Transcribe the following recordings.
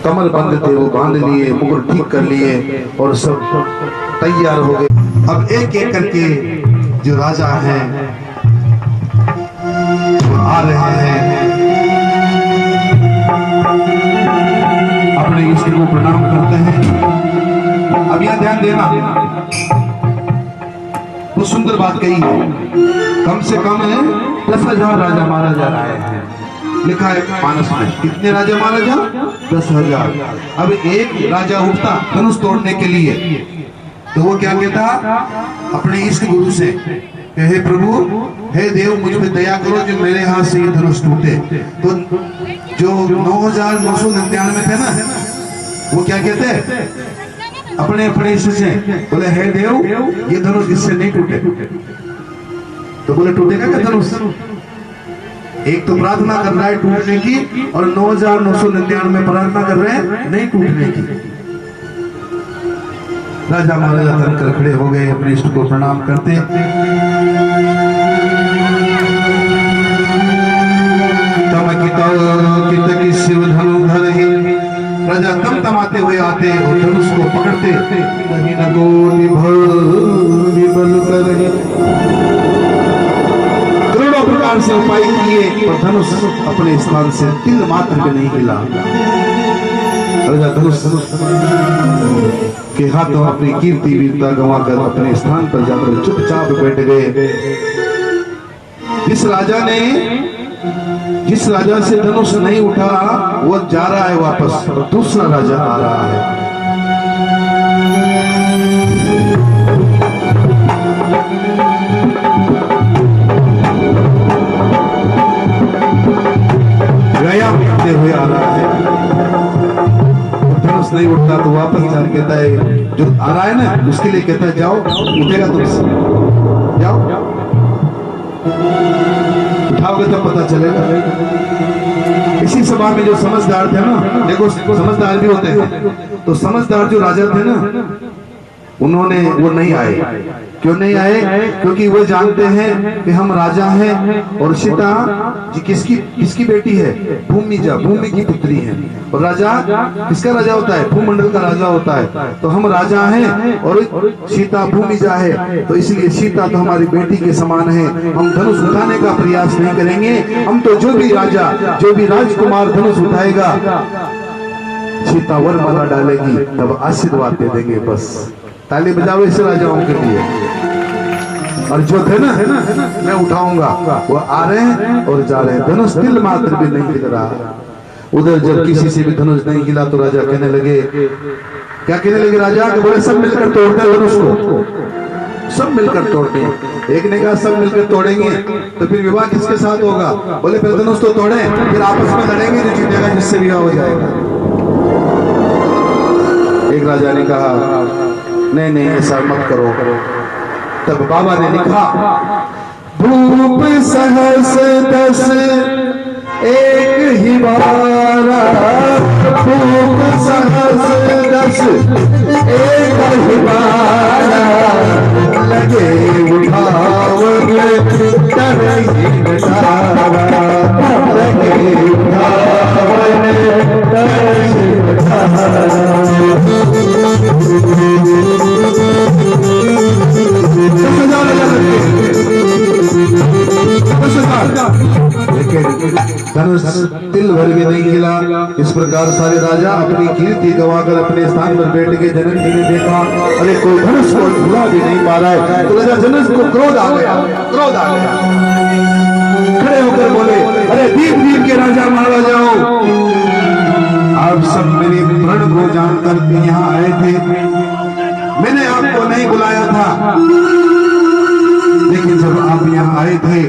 कमर बंद थे वो बांध लिए, मुकुट ठीक कर लिए और सब तैयार हो गए। अब एक एक करके जो राजा हैं वो आ रहे हैं, अपने इष्ट को प्रणाम करते हैं। अब यहां ध्यान देना, वो सुंदर बात कही है, कम से कम है 10,000 राजा महाराजा आए हैं, लिखा है मानस में। कितने राजा महाराजा? 10,000। अब एक राजा उठता धनुष तोड़ने के लिए, तो वो क्या कहता अपने इष्ट गुरु से, हे प्रभु, हे देव, मुझ पे दया करो जो मेरे हाथ से ये धनुष टूटे। तो जो 9,999 थे ना, वो क्या कहते अपने अपने इष्ट से, बोले हे देव, ये धनुष इससे नहीं टूटे। तो बोले टूटेगा क्या धनुष? एक तो प्रार्थना कर रहा है टूटने की, और 9,999 प्रार्थना कर रहे हैं नहीं टूटने की। राजा महाराजा तनकर खड़े हो गए, अपने इष्ट को प्रणाम करते। राजा तमतमाते हुए आते और धनुष को पकड़ते, करोड़ों प्रकार से उपाय किए और धनुष अपने स्थान से तिल मात्र भी नहीं हिला। राजा धनुष के हाथों अपनी कीर्ति वीरता गंवाकर अपने स्थान पर जाकर चुपचाप बैठ गए। जिस राजा से धनुष नहीं उठा वो जा रहा है वापस, और दूसरा राजा आ रहा है। गया उठते हुए आ रहा है, धनुष नहीं उठता तो वापस जाकर कहता है, जो आ रहा है ना उसके लिए कहता है, जाओ उठेगा तुमसे, जाओ उठाओगे तो पता चलेगा। इसी सभा में जो समझदार थे ना, देखो समझदार भी होते हैं, तो समझदार जो राजा थे ना, उन्होंने वो नहीं आए। क्यों नहीं आए? क्योंकि वो जानते हैं कि हम राजा हैं, और सीता जी किसकी बेटी है? भूमि की पुत्री है। और राजा किसका राजा होता है? भूमंडल का राजा होता है। तो हम राजा हैं और सीता भूमिजा है, तो इसलिए सीता तो हमारी बेटी के समान है। हम धनुष उठाने का प्रयास नहीं करेंगे, हम तो जो भी राजा, जो भी राजकुमार धनुष उठाएगा, सीता वरमाला डालेगी, तब आशीर्वाद दे देंगे। बस ताली बजाओ इस राजाओं के लिए। और जो थे ना मैं उठाऊंगा, वो आ रहे हैं और जा रहे हैं, धनुष तिल मात्र भी नहीं हिल रहा। उधर जब किसी से भी धनुष नहीं हिला तो राजा कहने लगे, क्या कहने लगे राजा? कि बोले सब मिलकर तोड़ते हैं धनुष को, सब मिलकर तोड़ते हैं। एक ने कहा सब मिलकर तोड़ेंगे तो फिर विवाह किसके साथ होगा? बोले पहले धनुष तो तोड़े, फिर आपस में लड़ेंगे, जो जीतेगा जिससे विवाह हो जाएगा। एक राजा ने कहा नहीं ऐसा मत करो। तब बाबा ने लिखा, भूप सहस 10 एक ही बारा, भूप सहस 10 एक ही बारा, लगे उठावन तरही बटारा, लगे उठावन तरही बटारा। धनुष तिल भर भी नहीं हिला। इस प्रकार सारे राजा अपनी कीर्ति गवाकर अपने स्थान पर बैठ के जनक जी ने देखा, अरे कोई धनुष को भुला भी नहीं पा रहा है। तो राजा जनक को क्रोध आ गया। खड़े होकर बोले, अरे दीप के राजा महाराजाओं, आप सब मेरे प्रण को जानकर यहाँ आए थे, मैंने आपको नहीं बुलाया था, लेकिन जब आप यहाँ आए थे,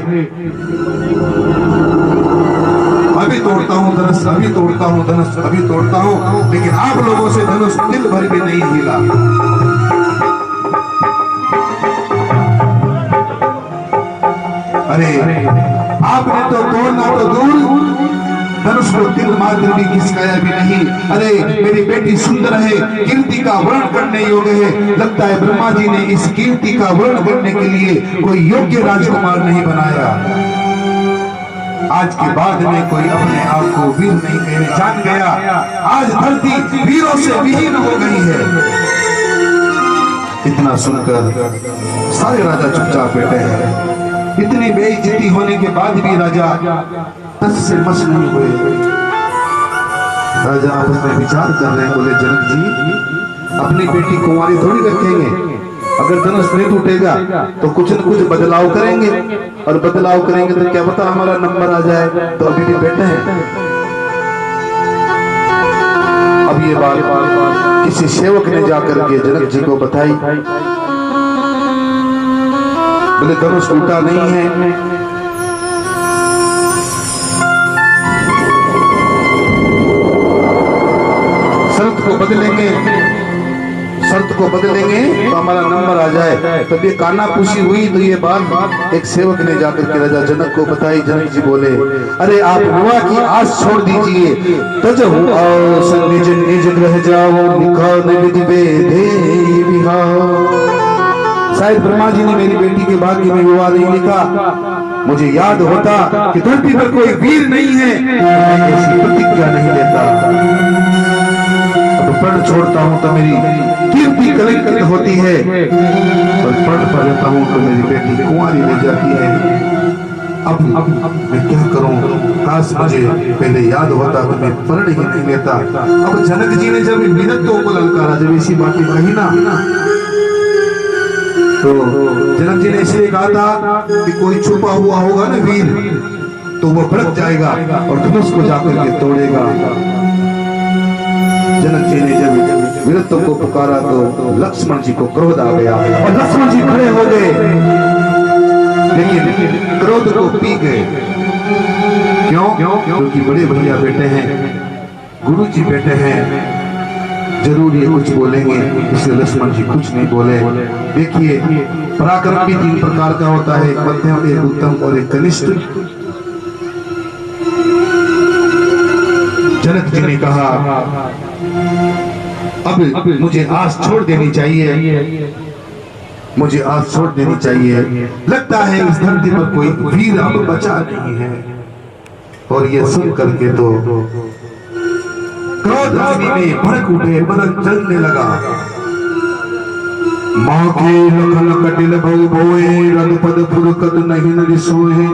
अभी तोड़ता हूँ धनुष, अभी तोड़ता हूँ धनुष, अभी तोड़ता हूँ, लेकिन आप लोगों से धनुष तिल भर भी नहीं हिला। अरे आपने तो तोड़ना तो दूर, धनुष को तिल मात्र भी खिसकाया भी नहीं। अरे मेरी बेटी सुंदर है, कीर्ति का वर्ण करने योग्य है। लगता है ब्रह्मा जी ने इस कीर्ति का वर्ण करने के लिए कोई योग्य राजकुमार नहीं बनाया। आज के बाद में कोई अपने आप को वीर नहीं कहने जान गया। आज धरती वीरों से विहीन हो गई है। इतना सुनकर सारे राजा चुपचाप बैठे हैं। इतनी बेइज्जती होने के बाद भी राजा तस से मस नहीं हुए। राजा आपस में विचार कर रहे हैं, बोले जनक जी अपनी बेटी कुंवारी थोड़ी रखेंगे, अगर धनुष नहीं टूटेगा तो कुछ न कुछ बदलाव करेंगे, और बदलाव करेंगे तो क्या पता हमारा नंबर आ जाए। तो अभी भी बैठे हैं। अब ये बात किसी सेवक ने जाकर के जनक जी को बताई। बोले धनुष टूटा नहीं है। शर्त को बदलेंगे तो हमारा नंबर आ जाए। तब ये कानाफूसी हुई तो ये बात एक सेवक ने जाकर के राजा जनक को बताई। जनक जी बोले, अरे आप विवाह की आस छोड़ दीजिए, तजहु और निज निज ग्रह जाओ, निखान विधि बेधे विहार। शायद ब्रह्मा जी ने मेरी बेटी के भाग्य में विवाह नहीं लिखा। मुझे याद होता कि धरती पर कोई वीर नहीं है, मैं ऐसी प्रतिज्ञा नहीं लेता। पढ़ छोड़ता हूँ तो मेरी कीर्ति कलंकित होती है, और पढ़ पढ़ता हूँ तो मेरी बेटी कुंवारी ले जाती है। अब मैं क्या करूं? काश मुझे पहले याद होता तो मैं पढ़ ही नहीं लेता। अब जनक जी ने जब विनतों को ललकारा, जब ऐसी बातें कही ना, तो जनक जी ने इसलिए कहा था कि कोई छुपा हुआ होगा ना वीर, तो वो भड़क जाएगा और धनुष को जाकर के तोड़ेगा। जनक जी ने जब वीरत्व को पुकारा तो लक्ष्मण जी को क्रोध आ गया और लक्ष्मण जी खड़े हो गए, लेकिन क्रोध को पी गए। क्यों? क्योंकि बड़े भैया बैठे हैं, गुरु जी बैठे हैं, जरूर ये कुछ बोलेंगे, इसलिए लक्ष्मण जी कुछ नहीं बोले। देखिए पराक्रम भी 3 प्रकार का होता है, एक मध्यम, एक उत्तम और एक कनिष्ठ। जनक जी ने कहा, अब मुझे आस छोड़ देनी चाहिए, मुझे आस छोड़ देनी चाहिए। लगता है इस धरती पर कोई वीर अब बचा नहीं है। और ये सुन करके तो क्रोध अग्नि में भड़क उठे, बदन जलने लगा। माँ के लखन कटिल भव भोए, रघुपद फुरकत नहीं नरि सोए।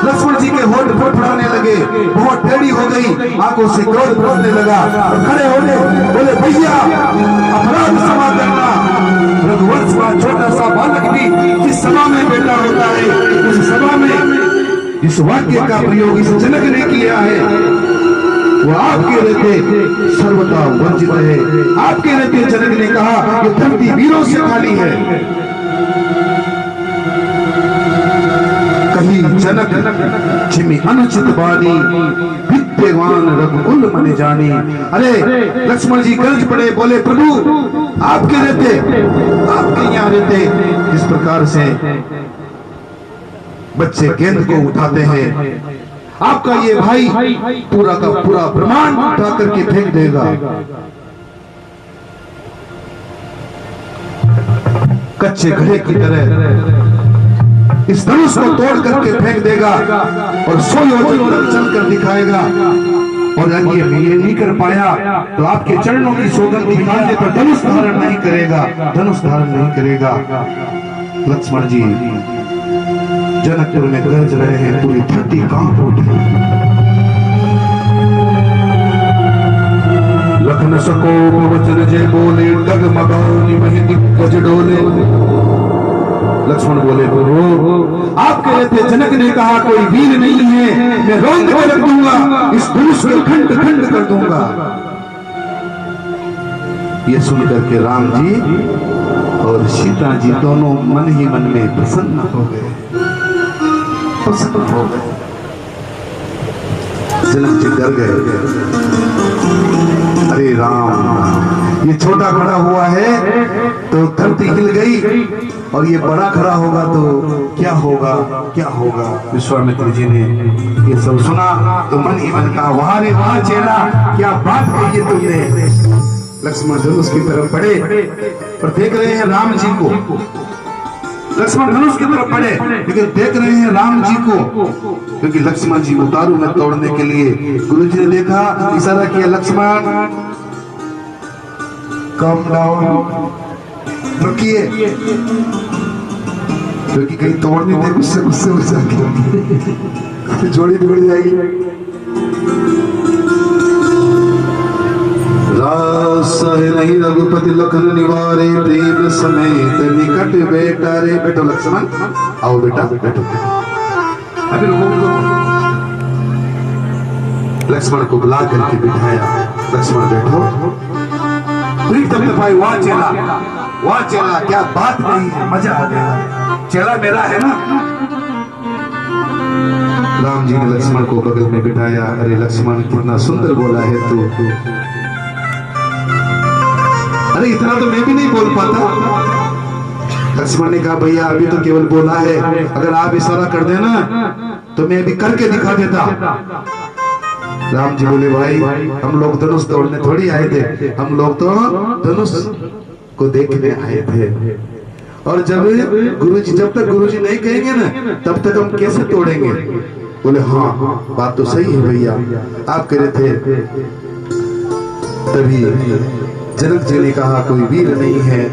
लक्ष्मण जी के होठ फड़फड़ाने लगे, बहुत टेढ़ी हो गई, आंखों से क्रोध बरसने लगा। खड़े होने बोले, भैया अपराध क्षमा करना। रघुवंश का छोटा सा बालक भी जिस सभा में बैठा होता है, उस सभा में जिस वाक्य का प्रयोग इस जनक ने किया है, वो आपके रहते सर्वदा वंचित है। आपके रहते जनक ने कहा कि धरती वीरों से खाली है। कहीं जनक छिमी अनुचित बानी, विद्यवान रघुकुल मन जानी। अरे लक्ष्मण जी गरज पड़े, बोले प्रभु आपके रहते, आपके यहाँ रहते जिस प्रकार से बच्चे गेंद को उठाते हैं, आपका ये भाई पूरा का पूरा ब्रह्मांड उठा करके फेंक देगा। कच्चे घड़े की तरह इस धनुष को तोड़ करके फेंक देगा और 100 योजन तक चल कर दिखाएगा। और अगर ये नहीं कर पाया तो आपके चरणों की सौगंध निकालने पर धनुष धारण नहीं करेगा, धनुष धारण नहीं करेगा। लक्ष्मण जी जनकपुर में गरज रहे हैं, पूरी धरती कांप उठी। लखन सको वचन जय बोले, डगमगानी वहीं दिग्गज डोले। लक्ष्मण बोले, गुरु आपके रहते जनक ने कहा कोई वीर नहीं है, मैं रौंद के रख दूंगा, इस धनुष को खंड खंड कर दूंगा। ये सुनकर के राम जी और सीता जी दोनों मन ही मन में प्रसन्न हो गए, प्रसन्न हो गए। जनक जी डर गए, अरे राम ये छोटा खड़ा हुआ है तो धरती हिल गई, और ये बड़ा खड़ा होगा तो क्या होगा, क्या होगा। विश्वामित्र जी ने ये सब सुना तो मन ही मन कहा, वाह रे वाह चेला, क्या बात कही तुमने। लक्ष्मण धनुष की तरफ बढ़े और देख रहे हैं राम जी को। लक्ष्मण धनुष की तरफ बढ़े लेकिन देख रहे हैं राम जी को, क्योंकि लक्ष्मण जी उतारू में तोड़ने के लिए गुरु जी ने देखा, इशारा किया, लक्ष्मण कम डाउन, रुकिए, क्योंकि कहीं तोड़ नहीं दे, गुस्से गुस्से हो जाके जोड़ी बिगड़ जाएगी। रास है नहीं रघुपति लखन निवारे, प्रेम समेत निकट बेटा रे। बैठो लक्ष्मण, आओ बेटा बैठो। अभी लक्ष्मण को बुला करके बिठाया। लक्ष्मण बैठो। प्रीतम भाई, वाह चेला, क्या बात नहीं है, मजा आ गया। चेला मेरा है ना। राम जी ने लक्ष्मण को बगल में बिठाया। अरे लक्ष्मण, कितना सुंदर बोला है तू। अरे इतना तो मैं भी नहीं बोल पाता। लक्ष्मण ने कहा भैया अभी तो केवल बोला है, अगर आप इशारा कर देना तो मैं अभी करके दिखा देता। राम जी बोले भाई, हम लोग धनुष तोड़ने थोड़ी आए थे, हम लोग तो धनुष को देखने आए थे। और जब तक गुरुजी नहीं कहेंगे ना, तब तक हम कैसे तोड़ेंगे। बोले हाँ बात तो सही है भैया, आप कह रहे थे। तभी जनक जी ने कहा कोई वीर नहीं है।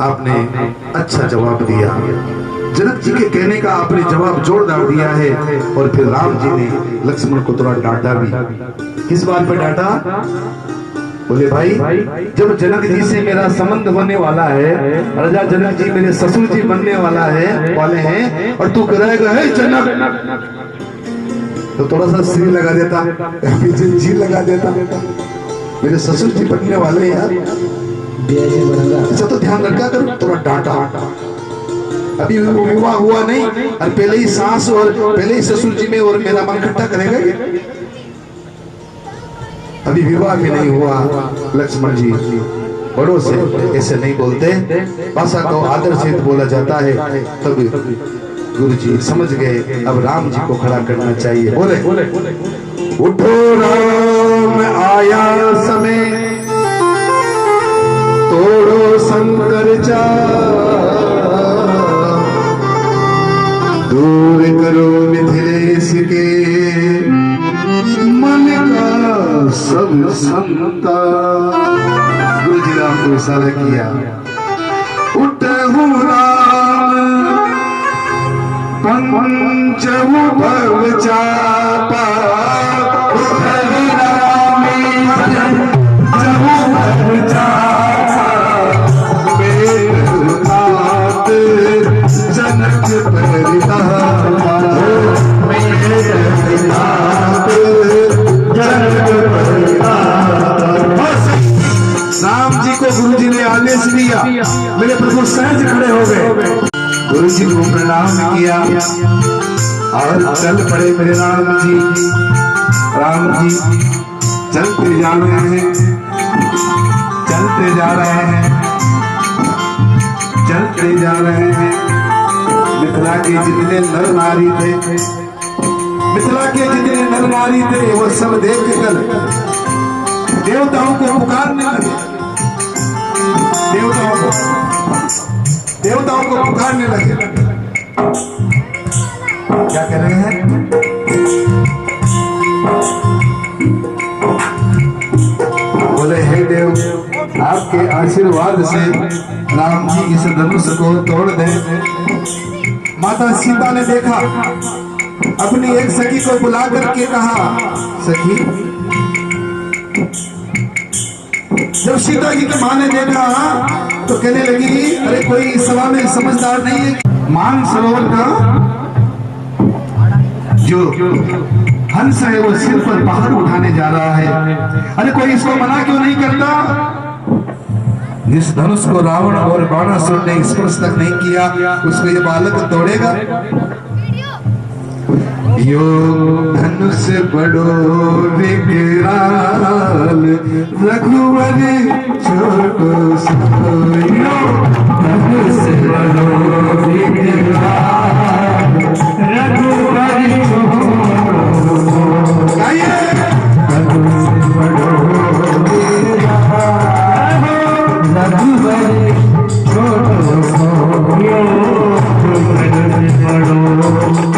आपने अच्छा जवाब दिया। जनक जी के कहने का आपने जवाब जोरदार दिया है। और फिर राम जी ने लक्ष्मण को थोड़ा डांटा भी। किस बात पर डांटा। बोले भाई, जब जनक जी से मेरा संबंध होने वाला है, राजा जनक जी मेरे ससुर जी बनने वाले हैं, और तू करेगा है जनक, तो थोड़ा सा श्री लगा देता, जी लगा देता। मेरे ससुर जी बनने वाले यार, अच्छा तो ध्यान रखा करो। थोड़ा डांटा। अभी विवाह हुआ नहीं और पहले ही सास और पहले ही ससुर जी में और मेरा मन खट्टा करेगा। अभी विवाह भी नहीं हुआ। लक्ष्मण जी बड़ों से ऐसे नहीं बोलते, भाषा को आदर से बोला जाता है। तब गुरु जी समझ गए अब राम जी को खड़ा करना चाहिए। बोले उठो राम आया समय, तोड़ो शंकर जा, दूर करो मिथिलेश के मन का सब संता। गुरु जी राम को इशारा किया। उठहु राम पंचहु भव चापा, उठहु राम पंचहु भव चापा, मेघ नाथ जनक परितापा, मेघ नाथ जनक परितापा। राम जी को गुरु जी ने आदेश दिया। मेरे प्रभु सहज खड़े हो गए। गुरु जी को प्रणाम किया और चल पड़े मेरे राम जी। राम जी चलते जा रहे हैं, चलते जा रहे हैं, चलते जा रहे हैं। मिथिला के जितने नर नारी थे, मिथिला के जितने नर नारी थे, वो सब देख कर देवताओं को पुकारने लगे। देवताओं को पुकारने लगे। क्या कह रहे हैं। बोले हे देव, आपके आशीर्वाद से राम जी इस धनुष को तोड़ दे। माता सीता ने देखा, अपनी एक सखी को बुला करके कहा, सखी। जब सीता जी की मां ने देखा तो कहने लगी, अरे कोई इस सभा में समझदार नहीं है। मान सरोवर का जो हंस है वो सिर पर पहाड़ उठाने जा रहा है। अरे कोई इसको मना क्यों नहीं करता। जिस धनुष को रावण और बाणासुर ने स्पर्श तक नहीं किया, उसको ये बालक तोड़ेगा। यो धनुष बड़ो विकराल, रघुवर छोटो सोयो। धनुष बड़ो विकराल, रघुवर छोटो सोयो। धनुष बड़ो विकराल, रघुवर छोटो सोयो। धनुष बड़ो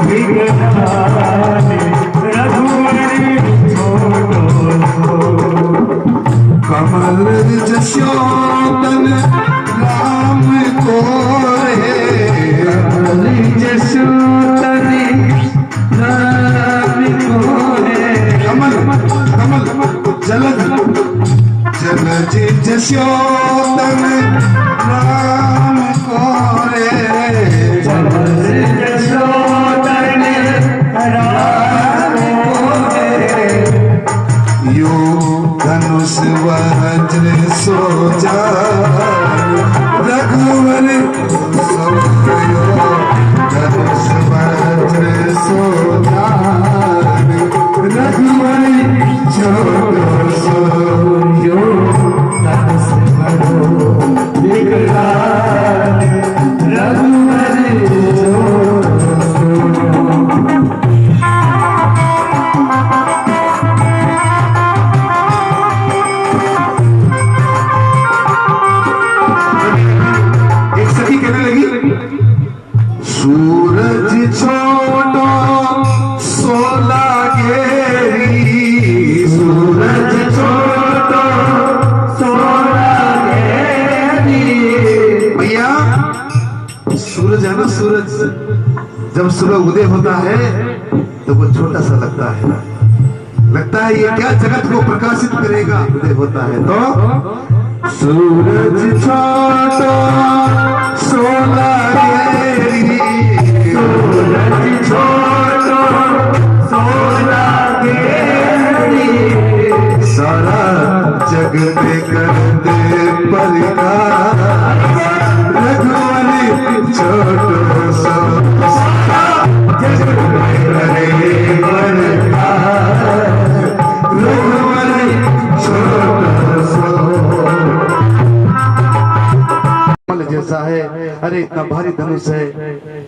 विकराल, रघुवर छोटो सोयो। कमल जस्योतन राम को जस्योतन राम को कमल कमल जलज जलज जस्योतन राम को जलज जस्योतन राम को यो धनुष वज्र सोजा रघुवर सोयो धनुष वज्र सोजा रघुवर सोयो धनुष रघुवर सूरज छोड़ो सोला घेरी सूरज छोड़ो सोला घेरी भैया सूरज है ना सूरज जब सुबह उदय होता है तो वो छोटा सा लगता है ये क्या जगत को प्रकाशित करेगा उदय होता है तो सूरज छोड़ो सोला घेरी सूरज छोड़ो सोला घेरी सारा जग में करते परिकार रघुवर छोड़ो सारा जग में करे परिकार रघुवर छोड़ो जैसा है। अरे इतना भारी धनुष है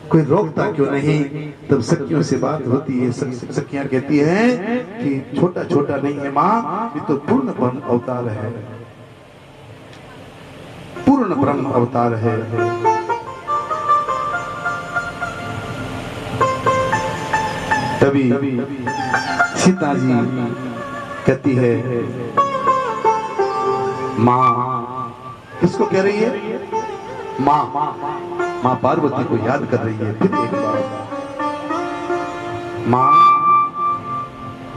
कोई रोकता क्यों नहीं। तब सखियों से बात होती है सखियां कहती हैं कि छोटा छोटा नहीं है माँ ये तो पूर्ण ब्रह्म अवतार है पूर्ण ब्रह्म अवतार है। तभी सीता जी कहती है माँ किसको कह रही है माँ माँ पार्वती को याद कर रही है फिर एक बार माँ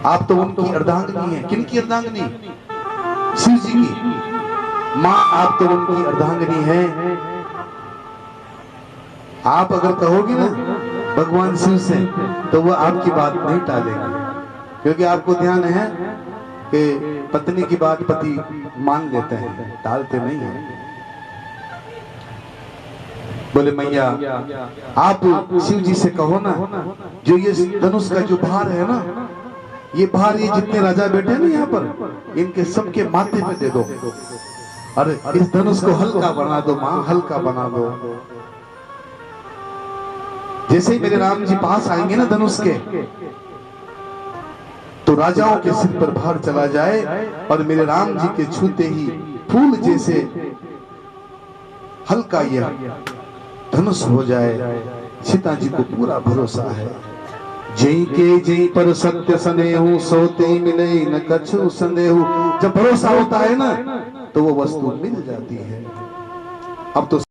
आप तो उनकी अर्धांगिनी है किनकी अर्धांगिनी शिव जी की माँ आप तो उनकी अर्धांगिनी है। आप अगर कहोगी ना भगवान शिव से तो वो आपकी बात नहीं टालेंगे क्योंकि आपको ध्यान है कि पत्नी की बात पति मान लेते हैं टालते नहीं है। बोले मैया आप शिव जी से कहो ना जो ये धनुष का जो भार है ना ये भार ये जितने राजा बैठे ना यहाँ पर इनके सबके माथे पे दे दो अरे इस धनुष को हल्का बना दो माँ हल्का बना दो। जैसे ही मेरे राम जी पास आएंगे ना धनुष के तो राजाओं के सिर पर भार चला जाए और मेरे राम जी के छूते ही फूल जैसे हल्का यह धनुष हो जाए। सीता जी को पूरा भरोसा है जय के जय पर सत्य सनेहु सोते मिले न कछु संदेहु। जब भरोसा होता है ना तो वो वस्तु मिल जाती है। अब तो